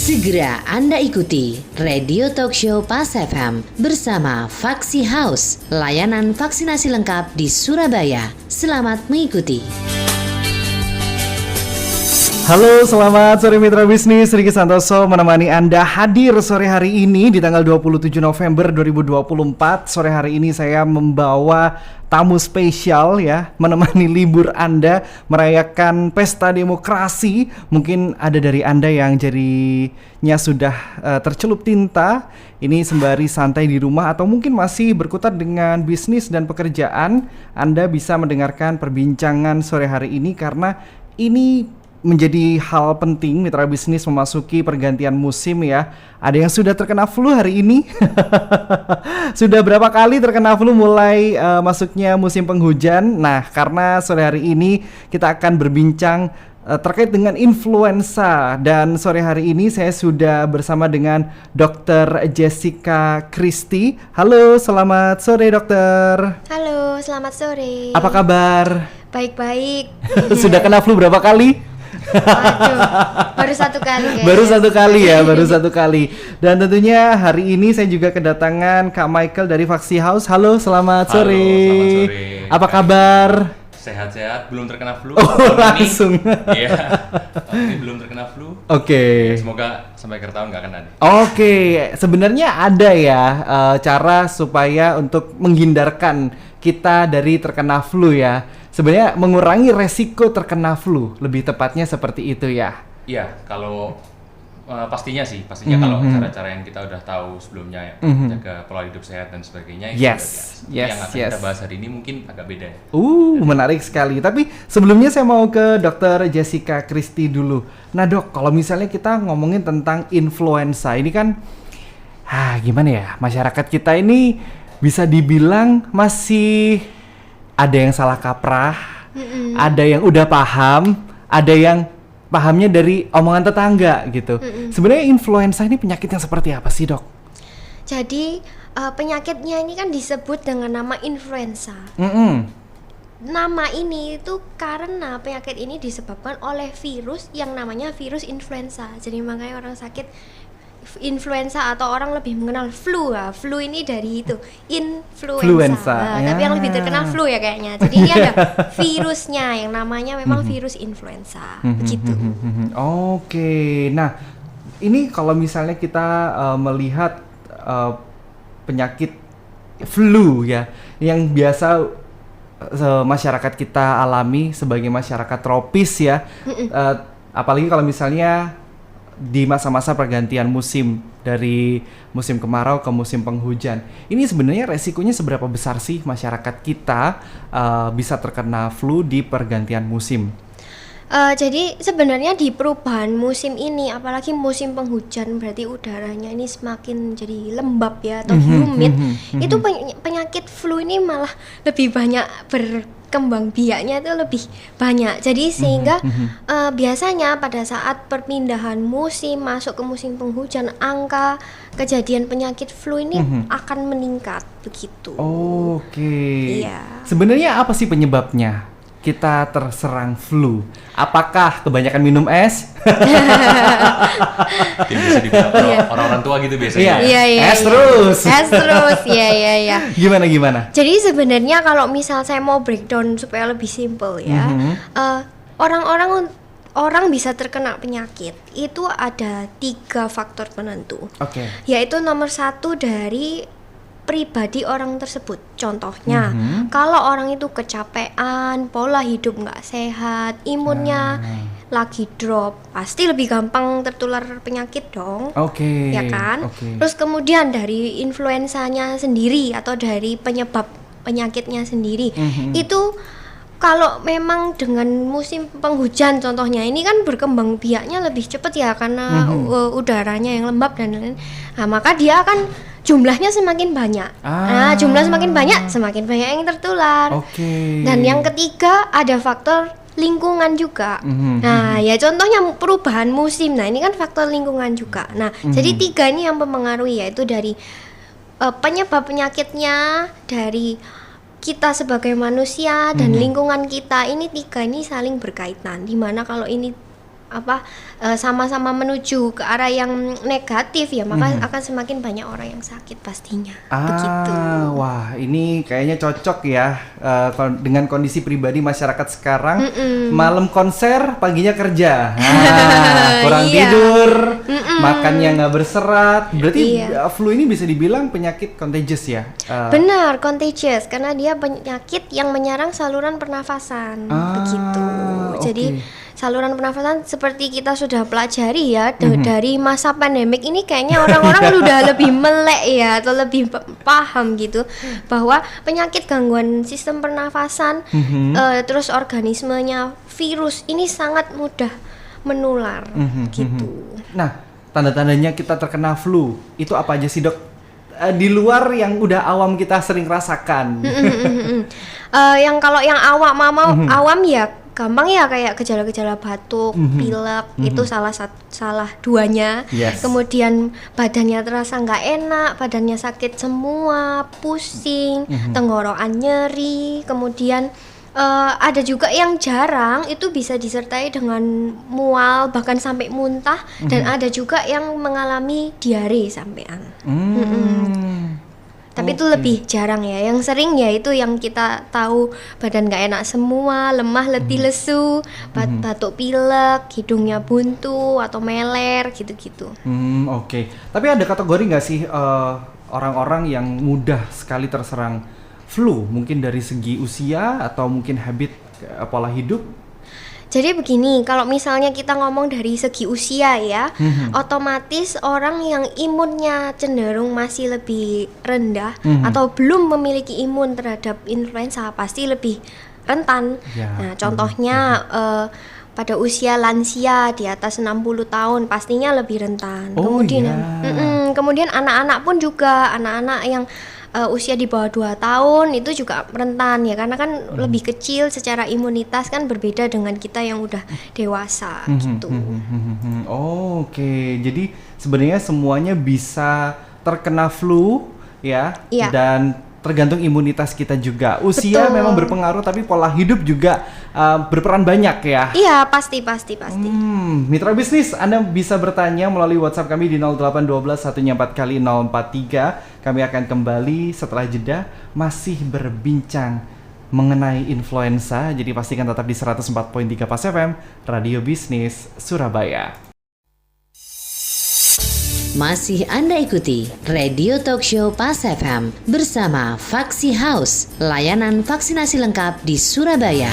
Segera Anda ikuti Radio Talk Show Pas FM bersama Vaksi House, layanan vaksinasi lengkap di Surabaya. Selamat mengikuti. Halo, selamat sore mitra bisnis. Riki Santoso menemani Anda hadir sore hari ini di tanggal 27 November 2024. Sore hari ini saya membawa tamu spesial ya, menemani libur Anda merayakan pesta demokrasi. Mungkin ada dari Anda yang jadinya sudah tercelup tinta, ini sembari santai di rumah atau mungkin masih berkutat dengan bisnis dan pekerjaan. Anda bisa mendengarkan perbincangan sore hari ini karena ini menjadi hal penting mitra bisnis memasuki pergantian musim ya. Ada yang sudah terkena flu hari ini. Sudah berapa kali terkena flu mulai masuknya musim penghujan. Nah, karena sore hari ini kita akan berbincang terkait dengan influenza. Dan sore hari ini saya sudah bersama dengan Dr. Jessica Christy. Halo, selamat sore dokter. Halo, selamat sore. Apa kabar? Baik-baik. Sudah kena flu berapa kali? Waduh, baru satu kali guys. Baru satu kali ya, baru satu kali. Dan tentunya hari ini saya juga kedatangan Kak Michael dari Vaksi House. Halo, selamat sore. Selamat sore. Apa kabar? Sehat-sehat, belum terkena flu. Oh, langsung. Iya, ini belum terkena flu. Oke. Semoga sampai akhir tahun nggak kena deh. Oke, sebenarnya ada ya cara supaya untuk menghindarkan kita dari terkena flu ya. Sebenarnya mengurangi resiko terkena flu, lebih tepatnya seperti itu ya. Iya, kalau pastinya kalau cara-cara yang kita udah tahu sebelumnya ya, jaga pola hidup sehat dan sebagainya. Yes, yang akan kita bahas hari ini mungkin agak beda. Menarik sekali. Tapi sebelumnya saya mau ke Dr. Jessica Christy dulu. Nah dok, kalau misalnya kita ngomongin tentang influenza, ini kan, gimana ya, masyarakat kita ini bisa dibilang masih ada yang salah kaprah, ada yang udah paham, ada yang pahamnya dari omongan tetangga gitu. Sebenarnya influenza ini penyakit yang seperti apa sih dok? Jadi penyakitnya ini kan disebut dengan nama influenza. Nama ini itu karena penyakit ini disebabkan oleh virus yang namanya virus influenza. Jadi makanya orang sakit influenza atau orang lebih mengenal flu ya. Flu ini dari itu influenza. Tapi yang lebih terkenal flu ya kayaknya. Jadi ini ada virusnya yang namanya memang virus influenza. Begitu. Oke. Nah, ini kalau misalnya kita melihat penyakit flu ya yang biasa masyarakat kita alami sebagai masyarakat tropis ya. Apalagi kalau misalnya di masa-masa pergantian musim dari musim kemarau ke musim penghujan. Ini sebenarnya resikonya seberapa besar sih masyarakat kita bisa terkena flu di pergantian musim? Jadi sebenarnya di perubahan musim ini, apalagi musim penghujan, berarti udaranya ini semakin jadi lembab ya atau humid. Itu penyakit flu ini malah lebih banyak berkembang biaknya itu lebih banyak. Jadi sehingga biasanya pada saat perpindahan musim masuk ke musim penghujan, angka kejadian penyakit flu ini akan meningkat begitu. Oke. Iya. Sebenarnya apa sih penyebabnya kita terserang flu? Apakah kebanyakan minum es? Biasa dibilang orang-orang tua gitu biasanya. Iya. Es terus. Iya. Gimana? Jadi sebenarnya kalau misal saya mau breakdown supaya lebih simple ya, orang bisa terkena penyakit itu ada 3 faktor penentu. Oke. Yaitu nomor 1 dari pribadi orang tersebut. Contohnya, kalau orang itu kecapean, pola hidup nggak sehat, imunnya lagi drop, pasti lebih gampang tertular penyakit dong. Oke. Ya kan? Terus kemudian dari influenzanya sendiri atau dari penyebab penyakitnya sendiri, itu kalau memang dengan musim penghujan contohnya ini kan berkembang biaknya lebih cepat ya karena udaranya yang lembab dan lain-lain. Nah, maka dia akan jumlahnya semakin banyak. Nah, jumlah semakin banyak yang tertular. Dan yang ketiga ada faktor lingkungan juga. Nah, ya contohnya perubahan musim. Nah, ini kan faktor lingkungan juga. Nah, jadi 3 ini yang mempengaruhi, yaitu dari penyebab penyakitnya, dari kita sebagai manusia dan lingkungan kita. Ini 3 ini saling berkaitan. Dimana kalau ini sama-sama menuju ke arah yang negatif ya, maka akan semakin banyak orang yang sakit pastinya. Begitu. Wah, ini kayaknya cocok ya dengan kondisi pribadi masyarakat sekarang. Malam konser, paginya kerja. Kurang tidur, makannya nggak berserat. Berarti flu ini bisa dibilang penyakit contagious ya? Benar, contagious karena dia penyakit yang menyerang saluran pernafasan. Begitu. Jadi saluran pernafasan seperti kita sudah pelajari ya dari masa pandemik ini, kayaknya orang-orang udah lebih melek ya atau lebih paham gitu bahwa penyakit gangguan sistem pernafasan terus organismenya virus ini sangat mudah menular gitu. Nah, tanda-tandanya kita terkena flu itu apa aja sih, Dok? Di luar yang udah awam kita sering rasakan. Kalau yang awam ya gampang ya, kayak gejala-gejala batuk, pilek, itu salah duanya. Kemudian badannya terasa nggak enak, badannya sakit semua, pusing, tenggorokan nyeri. Kemudian ada juga yang jarang itu bisa disertai dengan mual bahkan sampai muntah, dan ada juga yang mengalami diare sampean. Tapi itu lebih jarang ya. Yang sering ya itu yang kita tahu, badan gak enak semua, lemah, letih, lesu, batuk pilek, hidungnya buntu atau meler gitu-gitu. Oke. Tapi ada kategori nggak sih orang-orang yang mudah sekali terserang flu? Mungkin dari segi usia atau mungkin habit pola hidup? Jadi begini, kalau misalnya kita ngomong dari segi usia ya, otomatis orang yang imunnya cenderung masih lebih rendah atau belum memiliki imun terhadap influenza pasti lebih rentan. Nah, contohnya pada usia lansia di atas 60 tahun pastinya lebih rentan. Kemudian anak-anak pun juga, anak-anak yang usia di bawah 2 tahun itu juga rentan ya, karena kan lebih kecil secara imunitas kan, berbeda dengan kita yang udah dewasa gitu. Oke, jadi sebenarnya semuanya bisa terkena flu ya, dan tergantung imunitas kita juga. Usia memang berpengaruh, tapi pola hidup juga berperan banyak ya. Iya, pasti. Mitra bisnis, Anda bisa bertanya melalui WhatsApp kami di 0812 144 kali 043. Kami akan kembali setelah jeda, masih berbincang mengenai influenza. Jadi pastikan tetap di 104.3 Pas FM, Radio Bisnis Surabaya. Masih Anda ikuti Radio Talk Show Pas FM bersama Vaksi House, layanan vaksinasi lengkap di Surabaya.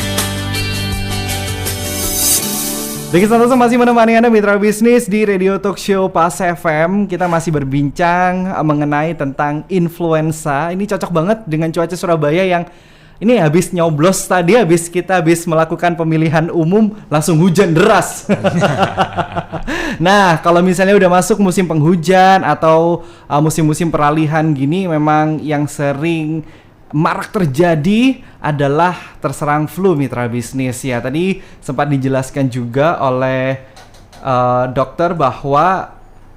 Diki Santoso masih menemani Anda mitra bisnis di Radio Talk Show Pas FM. Kita masih berbincang mengenai tentang influenza. Ini cocok banget dengan cuaca Surabaya yang ini habis nyoblos tadi, habis melakukan pemilihan umum langsung hujan deras. Nah, kalau misalnya udah masuk musim penghujan atau musim-musim peralihan gini, memang yang sering marak terjadi adalah terserang flu mitra bisnis ya. Tadi sempat dijelaskan juga oleh dokter bahwa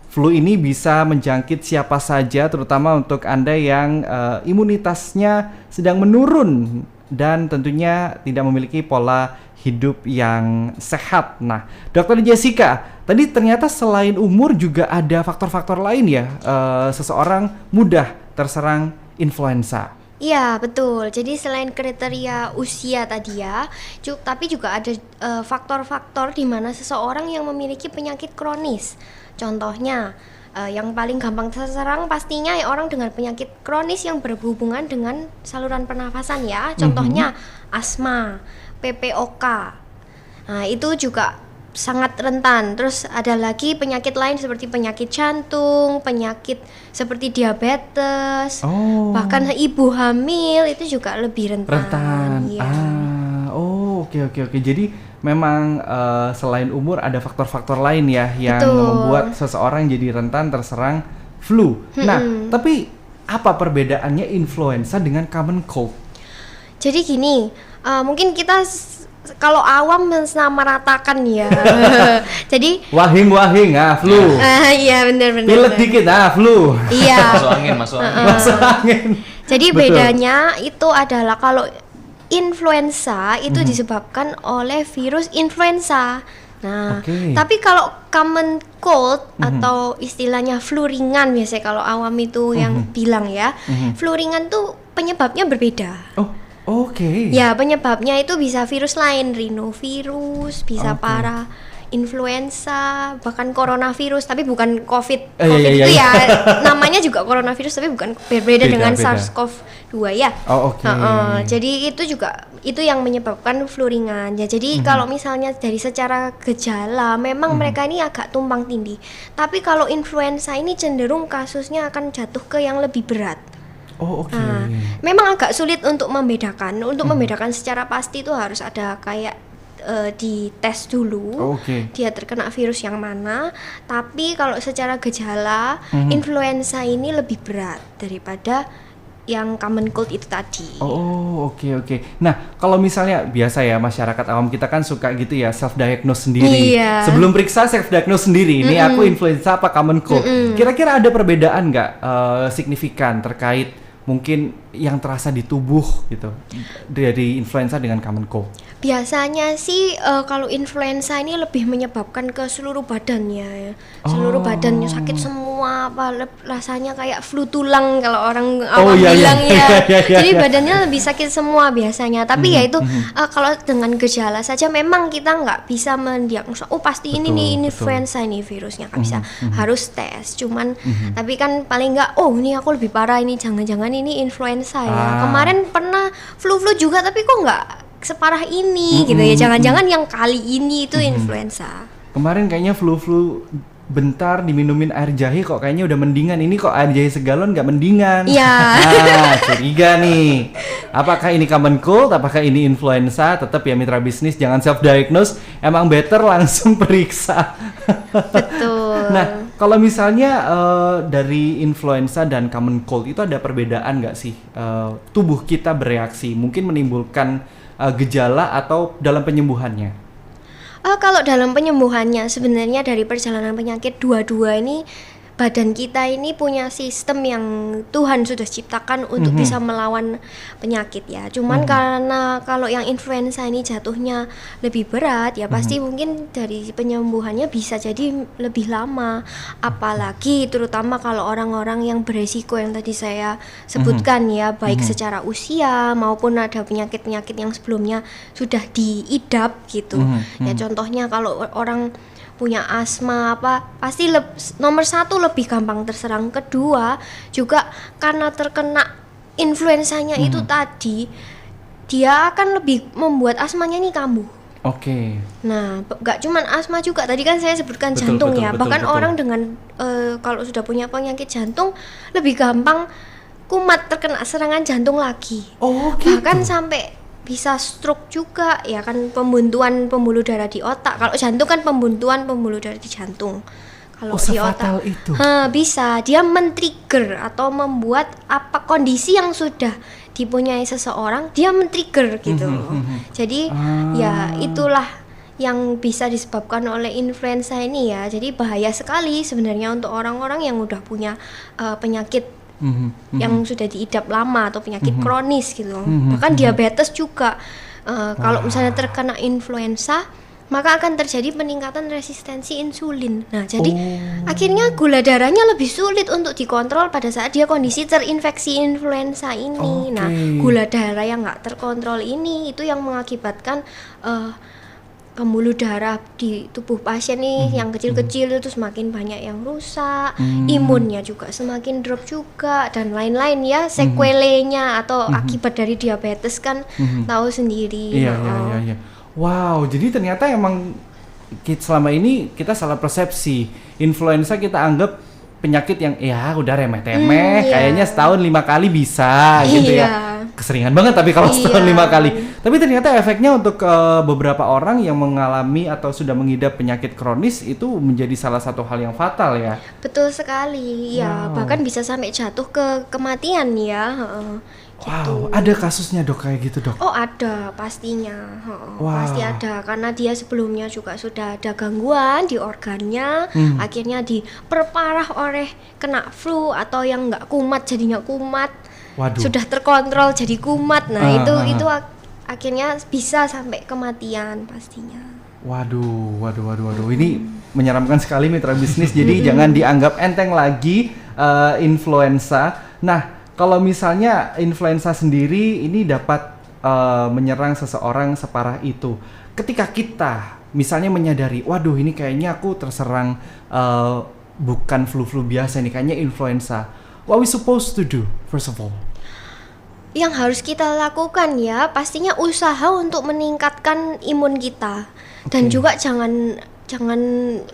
flu ini bisa menjangkit siapa saja, terutama untuk Anda yang imunitasnya sedang menurun dan tentunya tidak memiliki pola hidup yang sehat. Nah, Dokter Jessica, tadi ternyata selain umur juga ada faktor-faktor lain ya, seseorang mudah terserang influenza. Iya, betul. Jadi selain kriteria usia tadi ya, tapi juga ada faktor-faktor di mana seseorang yang memiliki penyakit kronis. Contohnya, yang paling gampang terserang pastinya ya orang dengan penyakit kronis yang berhubungan dengan saluran pernafasan ya. Contohnya asma, PPOK. Nah, itu juga sangat rentan. Terus ada lagi penyakit lain seperti penyakit jantung, penyakit seperti diabetes, bahkan ibu hamil itu juga lebih rentan. Ya. Oke. Jadi memang selain umur ada faktor-faktor lain ya yang membuat seseorang jadi rentan terserang flu. Nah, tapi apa perbedaannya influenza dengan common cold? Jadi gini, mungkin kita kalau awam mensamaratakan ya. Jadi wahing flu. Iya benar. Pilek dikit flu. Iya. Masuk angin. Jadi bedanya itu adalah kalau influenza itu disebabkan oleh virus influenza. Nah, Oke. tapi kalau common cold atau istilahnya flu ringan biasanya kalau awam itu yang bilang ya, flu ringan tuh penyebabnya berbeda. Oh, oke. Ya, penyebabnya itu bisa virus lain, rhinovirus, bisa Oke. influenza, bahkan coronavirus, tapi bukan COVID. Iya, COVID iya, itu iya. ya namanya juga coronavirus, tapi bukan berbeda dengan Beda. SARS-CoV-2 ya. Oh, oke. Jadi itu yang menyebabkan flu ringan. Ya, jadi kalau misalnya dari secara gejala, memang mereka ini agak tumpang tindih. Tapi kalau influenza ini cenderung kasusnya akan jatuh ke yang lebih berat. Oh, oke. Nah, memang agak sulit untuk membedakan. Untuk membedakan secara pasti itu harus ada kayak dites dulu, dia terkena virus yang mana. Tapi kalau secara gejala, influenza ini lebih berat daripada yang common cold itu tadi. Oh, oke. Nah, kalau misalnya biasa ya masyarakat awam kita kan suka gitu ya self diagnose sendiri. Iya. Sebelum periksa self diagnose sendiri, ini aku influenza apa common cold. Kira-kira ada perbedaan nggak signifikan terkait mungkin yang terasa di tubuh gitu dari influenza dengan common cold? Biasanya sih kalau influenza ini lebih menyebabkan ke seluruh badannya ya. Seluruh badannya sakit semua, rasanya kayak flu tulang kalau orang awam bilang ya. Jadi badannya lebih sakit semua biasanya. Tapi ya itu kalau dengan gejala saja memang kita nggak bisa mendiagnosa, oh pasti ini nih influenza ini virusnya, nggak bisa. Harus tes. Cuman tapi kan paling nggak, oh ini aku lebih parah, ini jangan-jangan ini influenza ya. Kemarin pernah flu-flu juga tapi kok nggak separah ini gitu ya, jangan-jangan yang kali ini itu influenza. Kemarin kayaknya flu-flu bentar diminumin air jahe kok kayaknya udah mendingan, ini kok air jahe segalon nggak mendingan. Iya. Nah, curiga nih. Apakah ini common cold, apakah ini influenza? Tetap ya mitra bisnis, jangan self diagnose, emang better langsung periksa. Betul. Nah, kalau misalnya dari influenza dan common cold itu ada perbedaan nggak sih tubuh kita bereaksi, mungkin menimbulkan gejala atau dalam penyembuhannya? Kalau dalam penyembuhannya sebenarnya dari perjalanan penyakit dua-dua ini badan kita ini punya sistem yang Tuhan sudah ciptakan untuk bisa melawan penyakit ya. Cuman karena kalau yang influenza ini jatuhnya lebih berat ya pasti mungkin dari penyembuhannya bisa jadi lebih lama. Apalagi terutama kalau orang-orang yang beresiko yang tadi saya sebutkan ya, baik secara usia maupun ada penyakit-penyakit yang sebelumnya sudah diidap gitu. Ya contohnya kalau orang punya asma pasti nomor satu lebih gampang terserang. Kedua juga karena terkena influenzanya itu tadi, dia akan lebih membuat asmanya ini kambuh. Oke. Nah, nggak cuman asma juga, tadi kan saya sebutkan jantung ya. Bahkan orang dengan kalau sudah punya penyakit jantung lebih gampang kumat terkena serangan jantung lagi. Oh gitu. Bahkan sampai bisa stroke juga ya kan, pembuntuan pembuluh darah di otak. Kalau jantung kan pembuntuan pembuluh darah di jantung. Kalau di otak itu. Bisa dia men-trigger atau membuat apa kondisi yang sudah dipunyai seseorang, dia men-trigger gitu. Jadi ya itulah yang bisa disebabkan oleh influenza ini ya. Jadi bahaya sekali sebenarnya untuk orang-orang yang udah punya penyakit yang sudah diidap lama atau penyakit kronis gitu. Bahkan diabetes juga. Kalau misalnya terkena influenza, maka akan terjadi peningkatan resistensi insulin. Nah, jadi akhirnya gula darahnya lebih sulit untuk dikontrol pada saat dia kondisi terinfeksi influenza ini. Nah, gula darah yang nggak terkontrol ini itu yang mengakibatkan pembuluh darah di tubuh pasien nih yang kecil-kecil itu semakin banyak yang rusak, imunnya juga semakin drop juga dan lain-lain ya, sequelenya atau akibat dari diabetes kan tahu sendiri. Iya. Wow, jadi ternyata emang selama ini kita salah persepsi. Influenza kita anggap penyakit yang ya udah remeh-temeh, kayaknya setahun 5 kali bisa gitu ya. Keseringan banget tapi kalau setahun 5 kali. Tapi ternyata efeknya untuk beberapa orang yang mengalami atau sudah mengidap penyakit kronis itu menjadi salah satu hal yang fatal ya. Betul sekali, ya bahkan bisa sampai jatuh ke kematian ya. Wow, ada kasusnya dok kayak gitu dok? Oh ada pastinya, pasti ada karena dia sebelumnya juga sudah ada gangguan di organnya, akhirnya diperparah oleh kena flu atau yang nggak kumat jadinya kumat. Waduh. Sudah terkontrol jadi kumat. Nah itu akhirnya bisa sampai kematian pastinya. Waduh. Ini menyeramkan sekali mitra bisnis. Jadi jangan dianggap enteng lagi influenza. Nah, kalau misalnya influenza sendiri ini dapat menyerang seseorang separah itu. Ketika kita misalnya menyadari, waduh ini kayaknya aku terserang bukan flu-flu biasa nih, kayaknya influenza. What we supposed to do first of all? Yang harus kita lakukan ya pastinya usaha untuk meningkatkan imun kita dan juga jangan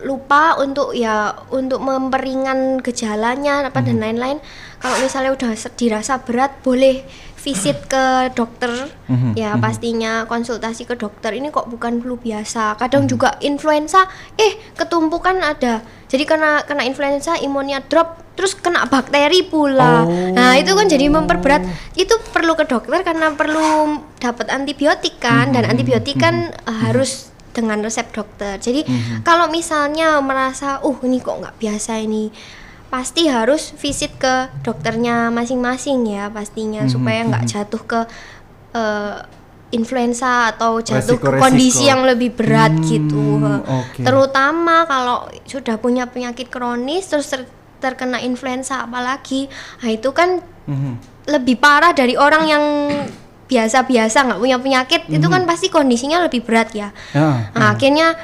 lupa untuk memperingan gejalanya dan lain-lain. Kalau misalnya udah dirasa berat boleh visit ke dokter ya, pastinya konsultasi ke dokter. Ini kok bukan flu biasa. Kadang juga influenza ketumpukan ada. Jadi kena influenza imunnya drop terus kena bakteri pula. Nah, itu kan jadi memperberat. Itu perlu ke dokter karena perlu dapat antibiotik kan, dan antibiotik kan harus dengan resep dokter. Jadi kalau misalnya merasa ini kok nggak biasa ini, pasti harus visit ke dokternya masing-masing ya pastinya, supaya nggak jatuh ke influenza atau jatuh ke kondisi yang lebih berat gitu. Terutama kalau sudah punya penyakit kronis terus terkena influenza apalagi, nah itu kan lebih parah dari orang yang biasa-biasa nggak punya penyakit. Itu kan pasti kondisinya lebih berat ya. Nah, akhirnya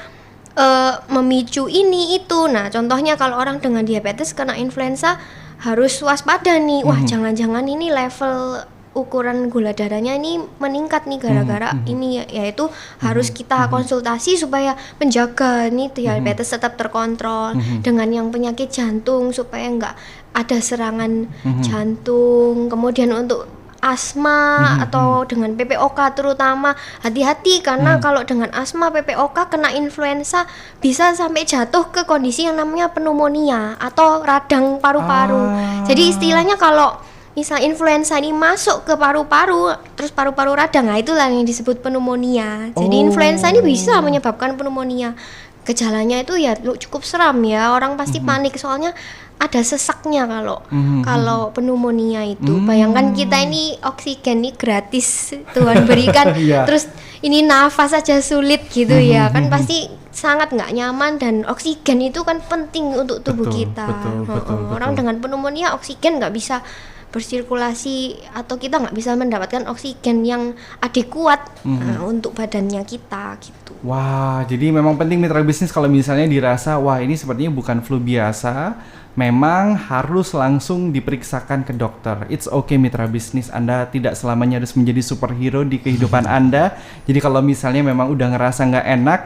memicu ini itu. Nah, contohnya kalau orang dengan diabetes kena influenza harus waspada nih. Wah, jangan-jangan ini level ukuran gula darahnya ini meningkat nih gara-gara ini, yaitu harus kita konsultasi supaya menjaga nih diabetes tetap terkontrol. Dengan yang penyakit jantung supaya nggak ada serangan jantung. Kemudian untuk asma atau dengan PPOK terutama hati-hati, karena kalau dengan asma PPOK kena influenza bisa sampai jatuh ke kondisi yang namanya pneumonia atau radang paru-paru. Jadi istilahnya kalau misal influenza ini masuk ke paru-paru terus paru-paru radang, nah itulah yang disebut pneumonia. Jadi influenza ini bisa menyebabkan pneumonia. Gejalanya itu ya cukup seram ya, orang pasti panik soalnya ada sesaknya kalau pneumonia itu. Bayangkan kita ini oksigen ini gratis Tuhan berikan, terus ini nafas aja sulit gitu ya, kan pasti sangat nggak nyaman, dan oksigen itu kan penting untuk tubuh kita. Orang dengan pneumonia oksigen nggak bisa bersirkulasi atau kita nggak bisa mendapatkan oksigen yang adekuat untuk badannya kita gitu. Wah, jadi memang penting mitra bisnis kalau misalnya dirasa wah ini sepertinya bukan flu biasa, memang harus langsung diperiksakan ke dokter. It's okay mitra bisnis, Anda tidak selamanya harus menjadi superhero di kehidupan Anda. Jadi kalau misalnya memang udah ngerasa nggak enak,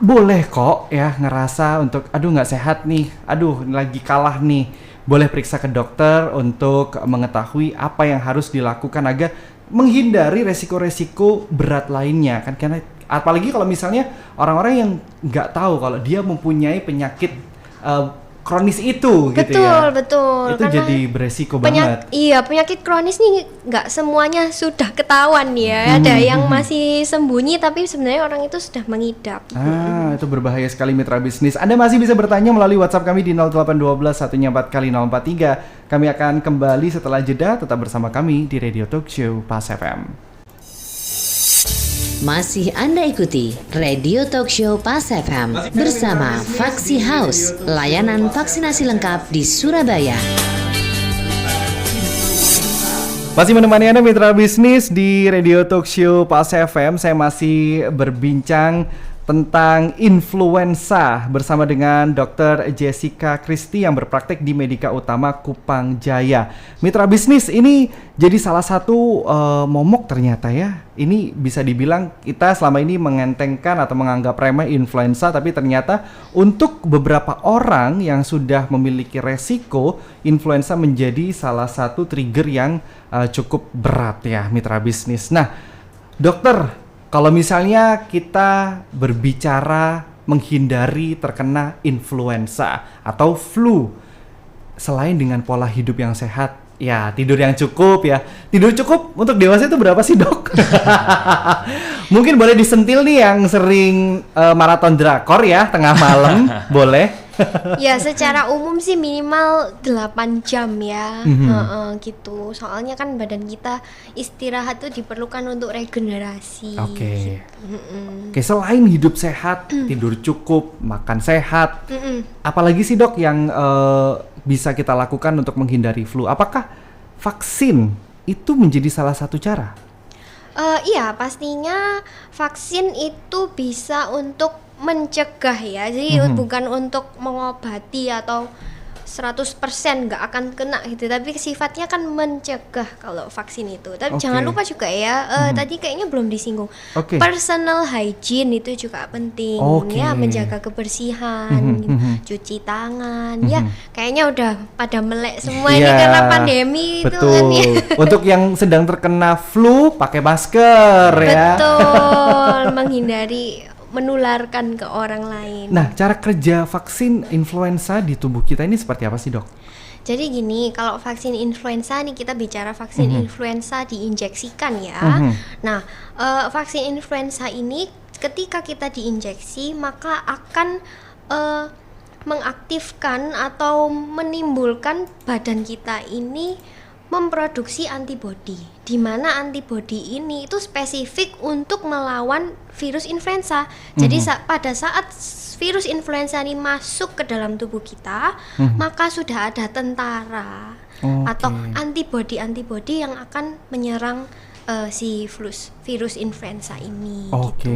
boleh kok ya ngerasa untuk aduh nggak sehat nih, aduh lagi kalah nih. Boleh periksa ke dokter untuk mengetahui apa yang harus dilakukan agar menghindari resiko-resiko berat lainnya kan, karena apalagi kalau misalnya orang-orang yang nggak tahu kalau dia mempunyai penyakit kronis itu gitu ya. Betul. Itu jadi beresiko banget. Iya, penyakit kronis nih nggak semuanya sudah ketahuan ya. Ada yang masih sembunyi tapi sebenarnya orang itu sudah mengidap. Itu berbahaya sekali mitra bisnis. Anda masih bisa bertanya melalui WhatsApp kami di 0812 144 kali 043. Kami akan kembali setelah jeda, tetap bersama kami di Radio Talk Show Pas FM. Masih Anda ikuti Radio Talk Show Pas FM bersama Vaksi House, layanan vaksinasi lengkap di Surabaya. Masih menemani Anda mitra bisnis di Radio Talk Show Pas FM. Saya masih berbincang tentang influenza bersama dengan Dr. Jessica Christy yang berpraktek di Medika Utama Kupang Jaya. Mitra bisnis, ini jadi salah satu momok ternyata ya. Ini bisa dibilang kita selama ini mengentengkan atau menganggap remeh influenza, tapi ternyata untuk beberapa orang yang sudah memiliki resiko, influenza menjadi salah satu trigger yang cukup berat ya mitra bisnis. Nah, dokter, kalau misalnya kita berbicara menghindari terkena influenza atau flu, selain dengan pola hidup yang sehat, ya tidur yang cukup ya. Tidur cukup untuk dewasa itu berapa sih dok? Mungkin boleh disentil nih yang sering maraton drakor ya tengah malam, boleh. Ya secara umum sih minimal 8 jam ya. Gitu. Soalnya kan badan kita istirahat tuh diperlukan untuk regenerasi. Oke. Oke, selain hidup sehat, tidur cukup, makan sehat, apalagi sih dok yang bisa kita lakukan untuk menghindari flu? Apakah vaksin itu menjadi salah satu cara? Iya, pastinya vaksin itu bisa untuk mencegah ya. Jadi bukan untuk mengobati atau 100% nggak akan kena gitu, tapi sifatnya kan mencegah kalau vaksin itu. Tapi jangan lupa juga ya, tadi kayaknya belum disinggung. Personal hygiene itu juga penting ya, menjaga kebersihan, cuci tangan. Ya, kayaknya udah pada melek semua ini karena pandemi itu kan ya. Untuk yang sedang terkena flu pakai masker ya. Betul, menghindari menularkan ke orang lain. Nah, cara kerja vaksin influenza di tubuh kita ini seperti apa sih dok? Jadi gini, kalau vaksin influenza nih kita bicara vaksin influenza diinjeksikan ya. Nah, vaksin influenza ini ketika kita diinjeksi maka akan mengaktifkan atau menimbulkan badan kita ini memproduksi antibodi, di mana antibodi ini itu spesifik untuk melawan virus influenza. Jadi pada saat virus influenza ini masuk ke dalam tubuh kita, maka sudah ada tentara atau antibodi-antibodi yang akan menyerang si virus influenza ini. Gitu.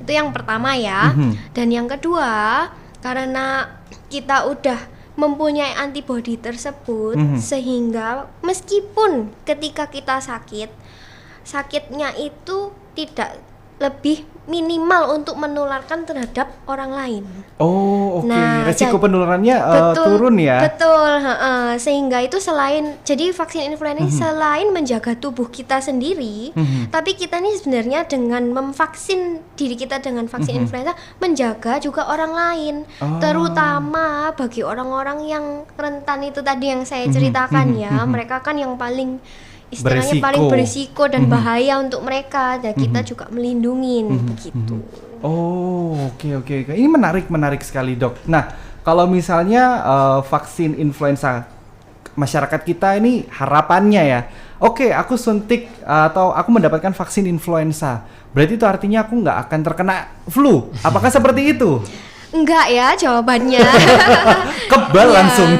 Itu yang pertama ya. Dan yang kedua, karena kita udah mempunyai antibodi tersebut, sehingga meskipun ketika kita sakitnya itu tidak lebih minimal untuk menularkan terhadap orang lain. Nah, resiko penularannya turun ya. Betul, sehingga itu jadi vaksin influenza selain menjaga tubuh kita sendiri, tapi kita nih sebenarnya dengan memvaksin diri kita dengan vaksin influenza menjaga juga orang lain, terutama bagi orang-orang yang rentan itu tadi yang saya ceritakan ya, mereka kan yang paling istilahnya paling berisiko dan bahaya untuk mereka, dan kita juga melindungi begitu. Oke. Ini menarik sekali dok. Nah, kalau misalnya vaksin influenza masyarakat kita ini harapannya ya, aku suntik atau aku mendapatkan vaksin influenza, berarti itu artinya aku nggak akan terkena flu. Apakah seperti itu? Enggak ya jawabannya. Kebal langsung.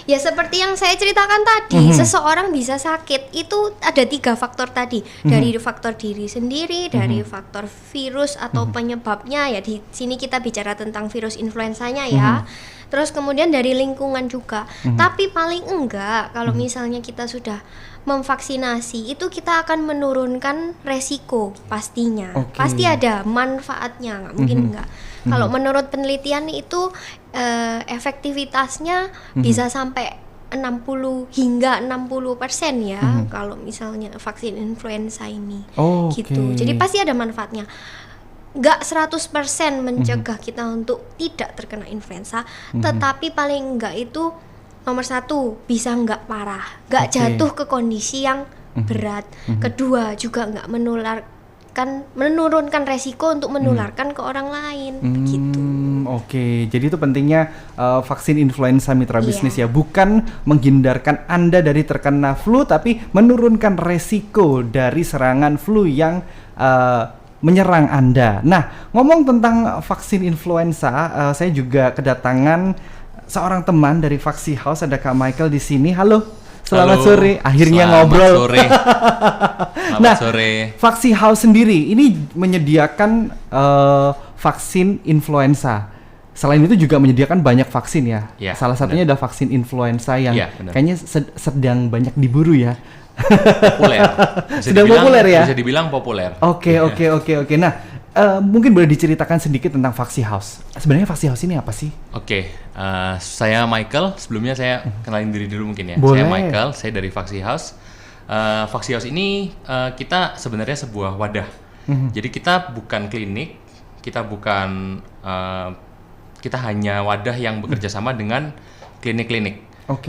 Ya seperti yang saya ceritakan tadi, seseorang bisa sakit itu ada 3 faktor tadi, dari faktor diri sendiri, dari faktor virus atau penyebabnya ya, di sini kita bicara tentang virus influenzanya ya. Terus kemudian dari lingkungan juga. Tapi paling enggak kalau misalnya kita sudah memvaksinasi itu kita akan menurunkan resiko pastinya. Pasti ada manfaatnya, nggak mungkin enggak. Kalau menurut penelitian itu efektivitasnya bisa sampai 60 hingga 60% ya kalau misalnya vaksin influenza ini. Gitu. Jadi pasti ada manfaatnya. Nggak 100% mencegah kita untuk tidak terkena influenza, tetapi paling enggak itu nomor 1 bisa nggak parah, nggak jatuh ke kondisi yang berat. Kedua juga nggak menurunkan resiko untuk menularkan ke orang lain. Begitu. Jadi itu pentingnya vaksin influenza mitra bisnis ya, bukan menghindarkan Anda dari terkena flu, tapi menurunkan resiko dari serangan flu yang menyerang Anda. Nah, ngomong tentang vaksin influenza, saya juga kedatangan seorang teman dari Vaksi House, ada Kak Michael di sini. Halo, selamat sore. Akhirnya ngobrol. Selamat sore. Vaksi House sendiri ini menyediakan vaksin influenza. Selain itu juga menyediakan banyak vaksin ya. Salah satunya ada vaksin influenza yang kayaknya sedang banyak diburu ya. Populer. Sedang populer ya. Bisa dibilang populer. Oke. Nah, mungkin boleh diceritakan sedikit tentang Vaksi House. Sebenarnya Vaksi House ini apa sih? Saya Michael. Sebelumnya saya kenalin diri dulu mungkin ya. Boleh. Saya Michael. Saya dari Vaksi House. Vaksi House ini kita sebenarnya sebuah wadah. Jadi kita bukan klinik, kita hanya wadah yang bekerja sama dengan klinik-klinik.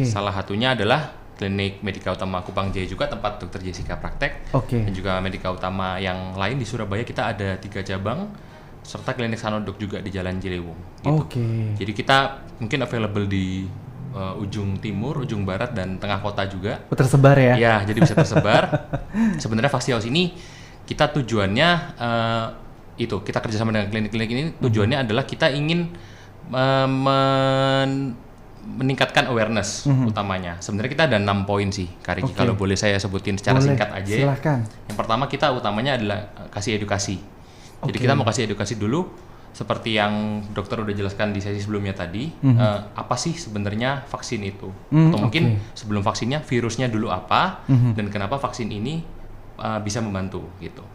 Salah satunya adalah Klinik Medika Utama Kupang Jaya, juga tempat Dr. Jessica praktek. Dan juga Medika Utama yang lain di Surabaya kita ada 3 cabang. serta klinik Sanodoc juga di Jalan Ciliwung gitu. Oke. Jadi kita mungkin available di ujung timur, ujung barat dan tengah kota juga. Tersebar ya? Ya, jadi bisa tersebar. Sebenarnya Faksi House ini kita tujuannya itu kita kerjasama dengan klinik-klinik ini tujuannya adalah kita ingin meningkatkan awareness utamanya. Sebenarnya kita ada 6 poin sih, Kak Riki. Kalau boleh saya sebutin secara singkat aja. Silahkan. Yang pertama kita utamanya adalah kasih edukasi. Jadi kita mau kasih edukasi dulu, seperti yang dokter udah jelaskan di sesi sebelumnya tadi, apa sih sebenarnya vaksin itu? Atau mungkin sebelum vaksinnya virusnya dulu apa, dan kenapa vaksin ini bisa membantu gitu.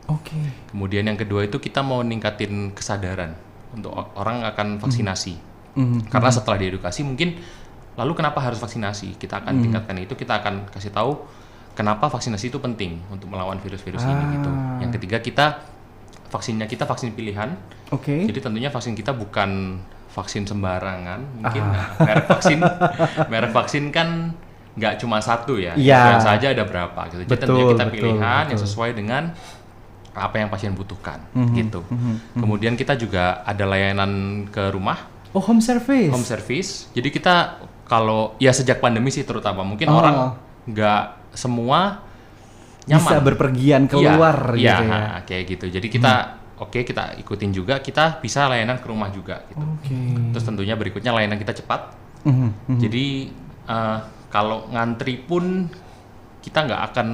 Kemudian yang kedua itu kita mau ningkatin kesadaran untuk orang akan vaksinasi. Karena setelah diedukasi mungkin lalu kenapa harus vaksinasi? Kita akan tingkatkan itu, kita akan kasih tahu kenapa vaksinasi itu penting untuk melawan virus-virus ini gitu. Yang ketiga vaksinnya kita vaksin pilihan. Jadi tentunya vaksin kita bukan vaksin sembarangan. Mungkin merek vaksin kan nggak cuma satu ya. Yang saja ada berapa gitu. Jadi tentunya kita pilihan yang sesuai dengan apa yang pasien butuhkan gitu. Kemudian kita juga ada layanan ke rumah. Home service. Home service. Jadi kita kalau ya sejak pandemi sih terutama mungkin orang nggak semua nyaman bisa berpergian keluar gitu ya. Kayak gitu. Jadi kita kita ikutin juga, kita bisa layanan ke rumah juga gitu. Terus tentunya berikutnya layanan kita cepat. Jadi kalau ngantri pun kita nggak akan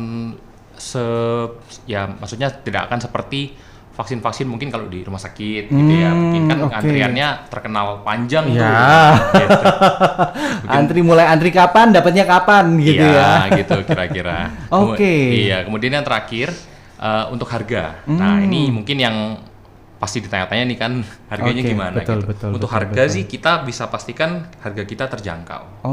maksudnya tidak akan seperti vaksin-vaksin mungkin kalau di rumah sakit gitu ya. Mungkin kan antriannya terkenal panjang tuh. Gitu. Antri kapan, dapatnya kapan gitu ya. Gitu kira-kira. Iya, kemudian yang terakhir untuk harga. Nah, ini mungkin yang pasti ditanya-tanya nih kan harganya gimana gitu. Untuk harga sih kita bisa pastikan harga kita terjangkau.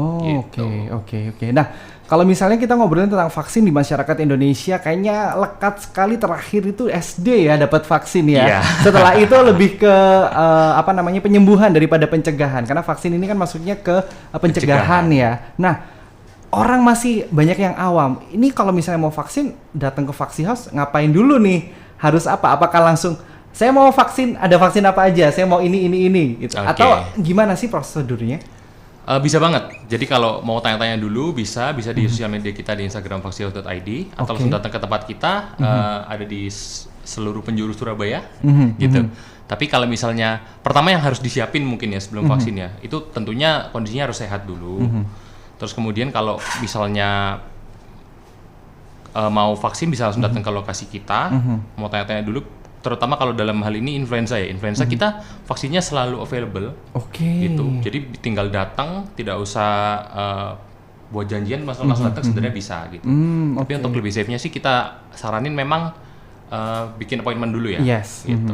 Oke. Nah, kalau misalnya kita ngobrolin tentang vaksin di masyarakat Indonesia, kayaknya lekat sekali terakhir itu SD ya dapat vaksin ya. Setelah itu lebih ke penyembuhan daripada pencegahan. Karena vaksin ini kan masuknya ke pencegahan ya. Nah, orang masih banyak yang awam. Ini kalau misalnya mau vaksin, datang ke Faksi House, ngapain dulu nih? Harus apa? Apakah langsung saya mau vaksin, ada vaksin apa aja? Saya mau ini gitu. Atau gimana sih prosedurnya? Bisa banget. Jadi kalau mau tanya-tanya dulu bisa di sosial media kita di Instagram faksihouse.id atau langsung datang ke tempat kita, ada di seluruh penjuru Surabaya gitu. Tapi kalau misalnya pertama yang harus disiapin mungkin ya sebelum vaksinnya, itu tentunya kondisinya harus sehat dulu. Terus kemudian kalau misalnya mau vaksin bisa langsung datang ke lokasi kita, mau tanya-tanya dulu. Terutama kalau dalam hal ini influenza kita vaksinnya selalu available. Gitu. Jadi tinggal datang, tidak usah buat janjian, langsung datang sebenarnya bisa gitu. Tapi untuk lebih safe-nya sih kita saranin memang bikin appointment dulu ya. Gitu.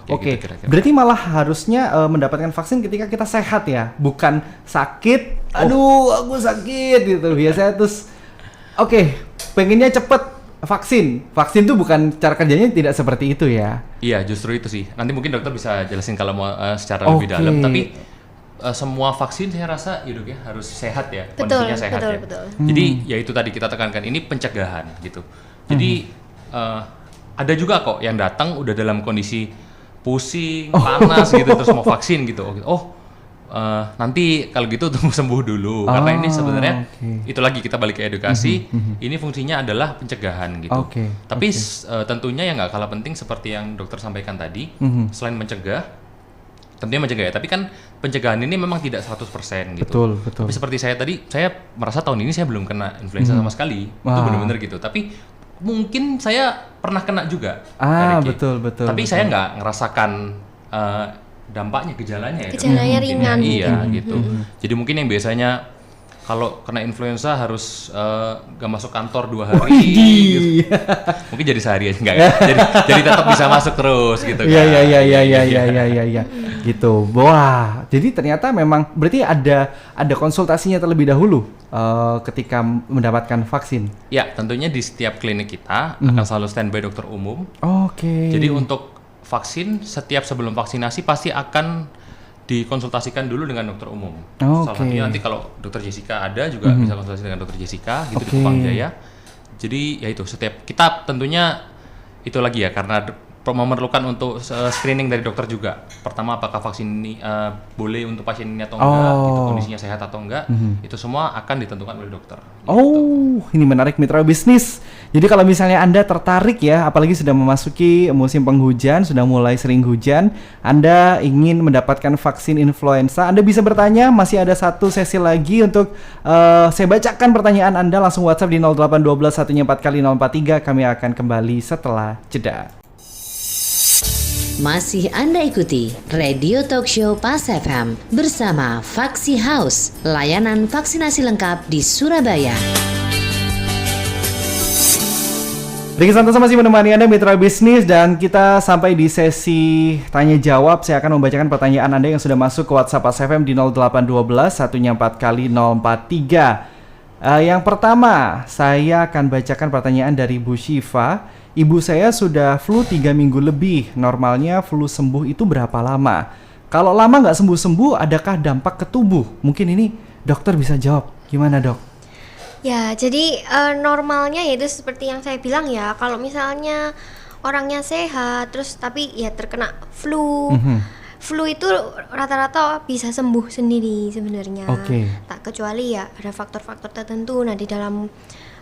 Gitu berarti malah harusnya mendapatkan vaksin ketika kita sehat ya, bukan sakit. Aduh, aku sakit gitu. Biasanya terus pengennya cepet vaksin tuh bukan cara kerjanya tidak seperti itu ya. Iya, justru itu sih. Nanti mungkin dokter bisa jelasin kalau mau secara lebih dalam. Tapi semua vaksin saya rasa harus sehat ya, kondisinya sehat ya. Jadi ya itu tadi kita tekankan, ini pencegahan gitu. Jadi ada juga kok yang datang udah dalam kondisi pusing, panas gitu terus mau vaksin gitu. Nanti kalau gitu tunggu sembuh dulu karena ini sebenarnya itu lagi kita balik ke edukasi. Ini fungsinya adalah pencegahan gitu. Tapi tentunya yang nggak kalah penting seperti yang dokter sampaikan tadi, selain mencegah, tentunya mencegah ya. Tapi kan pencegahan ini memang tidak 100% gitu. Betul. Tapi seperti saya merasa tahun ini saya belum kena influenza sama sekali. Itu benar-benar gitu. Tapi mungkin saya pernah kena juga. Betul. Tapi saya nggak ngerasakan dampaknya, gejalanya ringan gitu. Jadi mungkin yang biasanya kalau kena influenza harus gak masuk kantor 2 hari gitu. Mungkin jadi sehari aja enggak ya? jadi tetap bisa masuk terus gitu kan. Iya. Gitu. Wah, jadi ternyata memang berarti ada konsultasinya terlebih dahulu ketika mendapatkan vaksin. Ya, tentunya di setiap klinik kita akan selalu standby dokter umum. Jadi untuk vaksin, setiap sebelum vaksinasi pasti akan dikonsultasikan dulu dengan dokter umum. Salah satunya nanti kalau dokter Jessica ada juga bisa konsultasi dengan dokter Jessica gitu di Kupang Jaya. Jadi ya itu setiap kita tentunya itu lagi ya karena memerlukan untuk screening dari dokter juga. Pertama, apakah vaksin ini boleh untuk pasien ini atau enggak, gitu, kondisinya sehat atau enggak, itu semua akan ditentukan oleh dokter. Oh, ini menarik mitra bisnis. Jadi kalau misalnya Anda tertarik ya, apalagi sudah memasuki musim penghujan, sudah mulai sering hujan, Anda ingin mendapatkan vaksin influenza, Anda bisa bertanya, masih ada satu sesi lagi untuk saya bacakan pertanyaan Anda, langsung WhatsApp di 0812 144 kali 043, kami akan kembali setelah jeda. Masih Anda ikuti Radio Talk Show Pas FM bersama Vaksi House, layanan vaksinasi lengkap di Surabaya. Riki Santoso masih menemani Anda mitra bisnis dan kita sampai di sesi tanya jawab. Saya akan membacakan pertanyaan Anda yang sudah masuk ke WhatsApp Pas FM di 0812 144 kali 043. Yang pertama, saya akan bacakan pertanyaan dari Bu Syifa. Ibu saya sudah flu 3 minggu lebih. Normalnya flu sembuh itu berapa lama? Kalau lama nggak sembuh-sembuh, adakah dampak ke tubuh? Mungkin ini dokter bisa jawab. Gimana dok? Ya, jadi normalnya yaitu seperti yang saya bilang ya, kalau misalnya orangnya sehat, terus tapi ya terkena flu, flu itu rata-rata bisa sembuh sendiri sebenarnya. Tak kecuali ya ada faktor-faktor tertentu. Nah di dalam